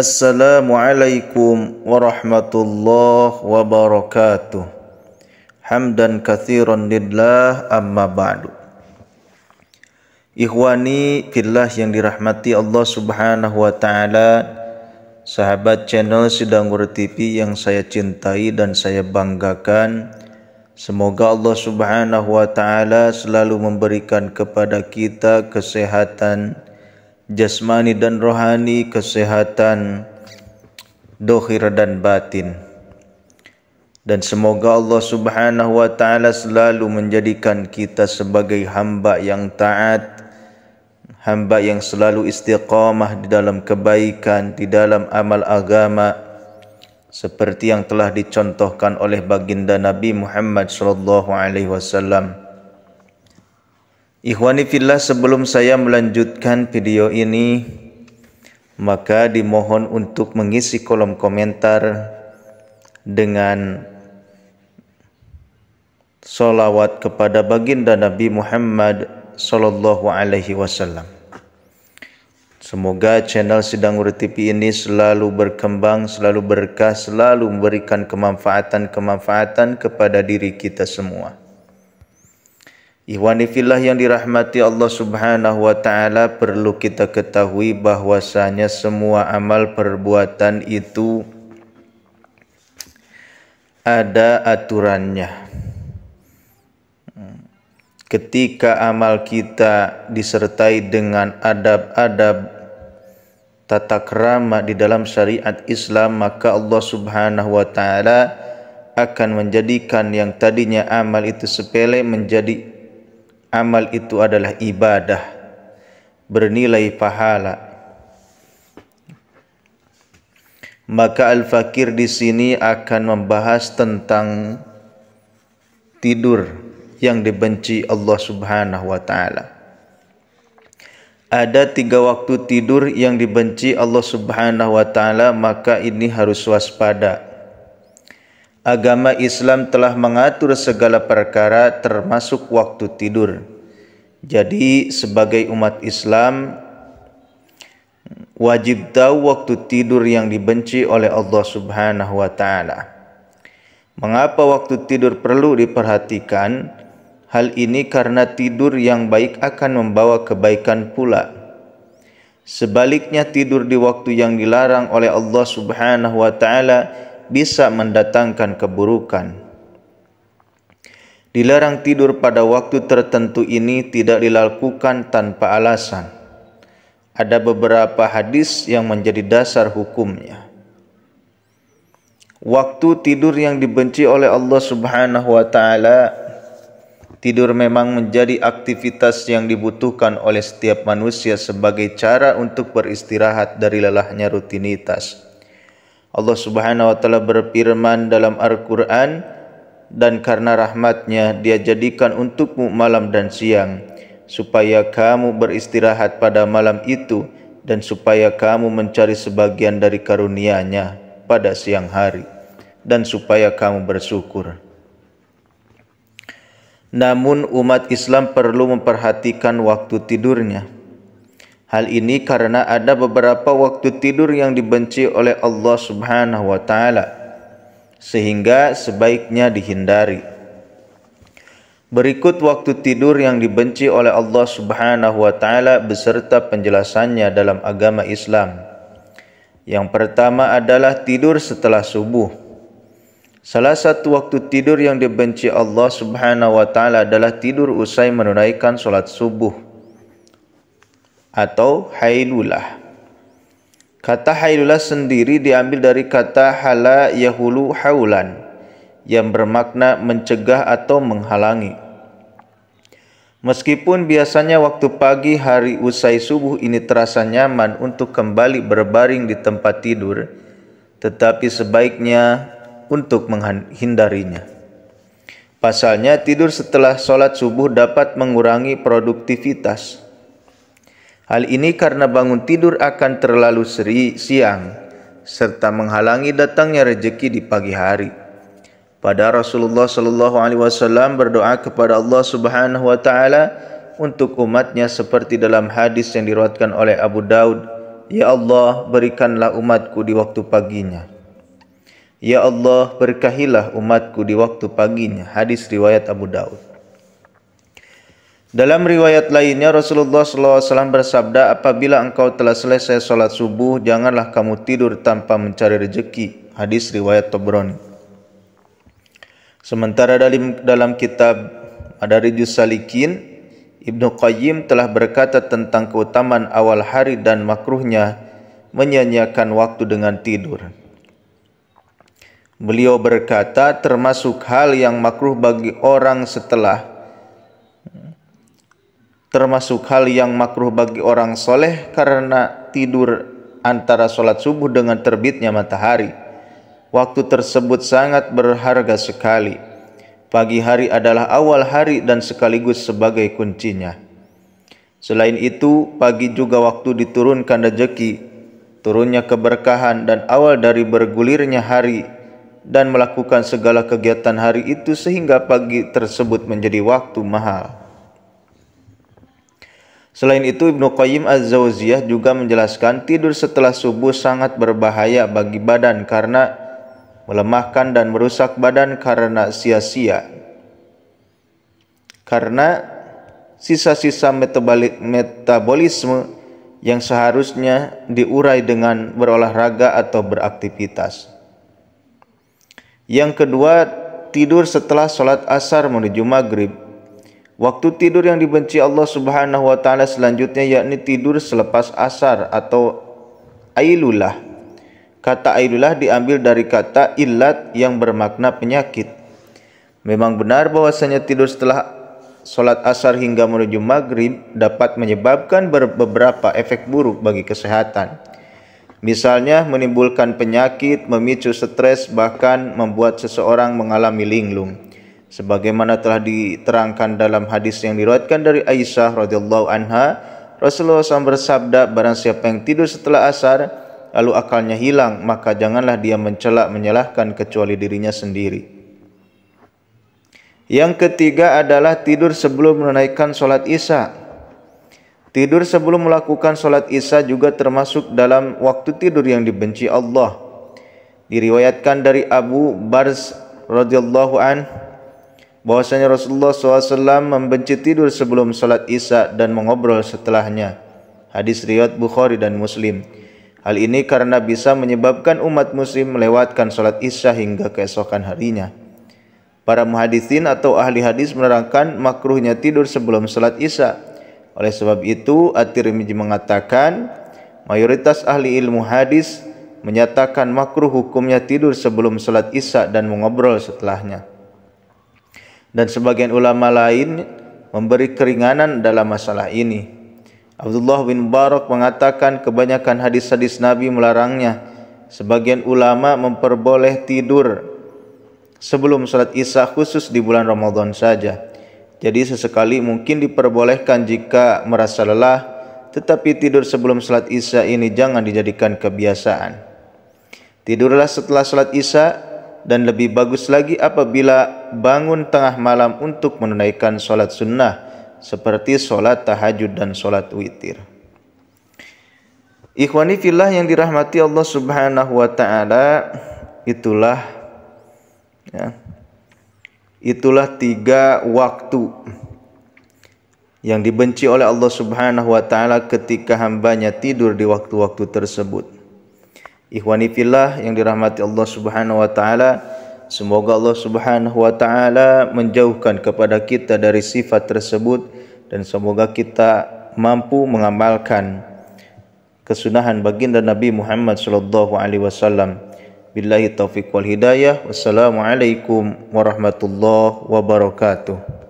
Assalamualaikum warahmatullahi wabarakatuh. Hamdan katsiran lillah, amma ba'du. Ikhwani fillah yang dirahmati Allah Subhanahu wa taala, sahabat channel Sidanggur TV yang saya cintai dan saya banggakan. Semoga Allah Subhanahu wa taala selalu memberikan kepada kita kesehatan jasmani dan rohani, kesehatan dohir dan batin. Dan semoga Allah Subhanahu wa taala selalu menjadikan kita sebagai hamba yang taat, hamba yang selalu istiqamah di dalam kebaikan, di dalam amal agama, seperti yang telah dicontohkan oleh baginda Nabi Muhammad SAW. Ikhwani fillah, sebelum saya melanjutkan video ini, maka dimohon untuk mengisi kolom komentar dengan sholawat kepada baginda Nabi Muhammad SAW. Semoga channel Sidanggur TV ini selalu berkembang, selalu berkah, selalu memberikan kemanfaatan kepada diri kita semua. Ikhwani fillah yang dirahmati Allah Subhanahu wa taala, perlu kita ketahui bahwasanya semua amal perbuatan itu ada aturannya. Ketika amal kita disertai dengan adab-adab tata krama di dalam syariat Islam, maka Allah Subhanahu wa taala akan menjadikan yang tadinya amal itu sepele menjadi amal itu adalah ibadah bernilai pahala. Maka Al-Fakir di sini akan membahas tentang tidur yang dibenci Allah Subhanahu wa taala. Ada 3 waktu tidur yang dibenci Allah Subhanahu wa taala, maka ini harus waspada. Agama Islam telah mengatur segala perkara termasuk waktu tidur. Jadi sebagai umat Islam wajib tahu waktu tidur yang dibenci oleh Allah Subhanahu wa taala. Mengapa waktu tidur perlu diperhatikan? Hal ini karena tidur yang baik akan membawa kebaikan pula. Sebaliknya, tidur di waktu yang dilarang oleh Allah Subhanahu wa taala bisa mendatangkan keburukan. Dilarang tidur pada waktu tertentu ini tidak dilakukan tanpa alasan. Ada beberapa hadis yang menjadi dasar hukumnya. Waktu tidur yang dibenci oleh Allah Subhanahu wa taala, tidur memang menjadi aktivitas yang dibutuhkan oleh setiap manusia sebagai cara untuk beristirahat dari lelahnya rutinitas. Allah Subhanahu wa taala berfirman dalam Al-Quran, dan karena rahmatnya Dia jadikan untukmu malam dan siang, supaya kamu beristirahat pada malam itu, dan supaya kamu mencari sebagian dari karunia-Nya pada siang hari, dan supaya kamu bersyukur. Namun umat Islam perlu memperhatikan waktu tidurnya. Hal ini karena ada beberapa waktu tidur yang dibenci oleh Allah Subhanahu wa taala, sehingga sebaiknya dihindari. Berikut waktu tidur yang dibenci oleh Allah Subhanahu wa taala beserta penjelasannya dalam agama Islam. Yang pertama adalah tidur setelah subuh. Salah satu waktu tidur yang dibenci Allah Subhanahu wa taala adalah tidur usai menunaikan salat subuh atau hailulah. Kata hailulah sendiri diambil dari kata hala yahulu haulan, yang bermakna mencegah atau menghalangi. Meskipun biasanya waktu pagi hari usai subuh ini terasa nyaman untuk kembali berbaring di tempat tidur, tetapi sebaiknya untuk menghindarinya. Pasalnya, tidur setelah sholat subuh dapat mengurangi produktivitas. Hal ini karena bangun tidur akan terlalu siang, serta menghalangi datangnya rezeki di pagi hari. Pada Rasulullah SAW berdoa kepada Allah Subhanahu wa taala untuk umatnya seperti dalam hadis yang diriwayatkan oleh Abu Daud Ya Allah, berikanlah umatku di waktu paginya. Ya Allah, berkahilah umatku di waktu paginya. Hadis riwayat Abu Daud. Dalam riwayat lainnya Rasulullah SAW bersabda, apabila engkau telah selesai sholat subuh, janganlah kamu tidur tanpa mencari rezeki. Hadis riwayat Tabrani. Sementara dalam kitab Madarijus Salikin, Ibnu Qayyim telah berkata tentang keutamaan awal hari dan makruhnya menyia-nyiakan waktu dengan tidur. Beliau berkata, termasuk hal yang makruh bagi orang soleh karena tidur antara sholat subuh dengan terbitnya matahari. Waktu tersebut sangat berharga sekali. Pagi hari adalah awal hari dan sekaligus sebagai kuncinya. Selain itu, pagi juga waktu diturunkan rezeki, turunnya keberkahan dan awal dari bergulirnya hari dan melakukan segala kegiatan hari itu, sehingga pagi tersebut menjadi waktu mahal. Selain itu, Ibnu Qayyim Az-Jauziyah juga menjelaskan tidur setelah subuh sangat berbahaya bagi badan karena melemahkan dan merusak badan karena sia-sia. Karena sisa-sisa metabolisme yang seharusnya diurai dengan berolahraga atau beraktivitas. Yang kedua, tidur setelah sholat asar menuju maghrib. Waktu tidur yang dibenci Allah Subhanahu wa taala selanjutnya yakni tidur selepas asar atau ailulah. Kata ailulah diambil dari kata illat yang bermakna penyakit. Memang benar bahwasanya tidur setelah sholat asar hingga menuju maghrib dapat menyebabkan beberapa efek buruk bagi kesehatan. Misalnya menimbulkan penyakit, memicu stres, bahkan membuat seseorang mengalami linglung. Sebagaimana telah diterangkan dalam hadis yang diriwayatkan dari Aisyah radhiyallahu anha, Rasulullah SAW bersabda, barang siapa yang tidur setelah asar lalu akalnya hilang, maka janganlah dia menyalahkan kecuali dirinya sendiri. Yang ketiga adalah tidur sebelum menunaikan sholat isya. Tidur sebelum melakukan sholat isya juga termasuk dalam waktu tidur yang dibenci Allah. Diriwayatkan dari Abu Barz radhiyallahu anhu bahwasanya Rasulullah SAW membenci tidur sebelum sholat isya dan mengobrol setelahnya. Hadis riwayat Bukhari dan Muslim. Hal ini karena bisa menyebabkan umat muslim melewatkan sholat isya hingga keesokan harinya. Para muhaditsin atau ahli hadis menerangkan makruhnya tidur sebelum sholat isya. Oleh sebab itu, At-Tirmidzi mengatakan mayoritas ahli ilmu hadis menyatakan makruh hukumnya tidur sebelum sholat isya dan mengobrol setelahnya. Dan sebagian ulama lain memberi keringanan dalam masalah ini. Abdullah bin Barak mengatakan kebanyakan hadis-hadis Nabi melarangnya. Sebagian ulama memperboleh tidur sebelum salat isya khusus di bulan Ramadan saja. Jadi sesekali mungkin diperbolehkan jika merasa lelah, tetapi tidur sebelum salat isya ini jangan dijadikan kebiasaan. Tidurlah setelah salat isya, dan lebih bagus lagi apabila bangun tengah malam untuk menunaikan sholat sunnah seperti sholat tahajud dan sholat witir. Ikhwani fillah yang dirahmati Allah Subhanahu wa taala, itulah 3 waktu yang dibenci oleh Allah Subhanahu wa taala ketika hambanya tidur di waktu-waktu tersebut. Ikhwani fillah yang dirahmati Allah Subhanahu wa taala, semoga Allah Subhanahu wa taala menjauhkan kepada kita dari sifat tersebut dan semoga kita mampu mengamalkan kesunahan baginda Nabi Muhammad sallallahu alaihi wasallam. Billahi taufiq wal hidayah. Wassalamualaikum warahmatullahi wabarakatuh.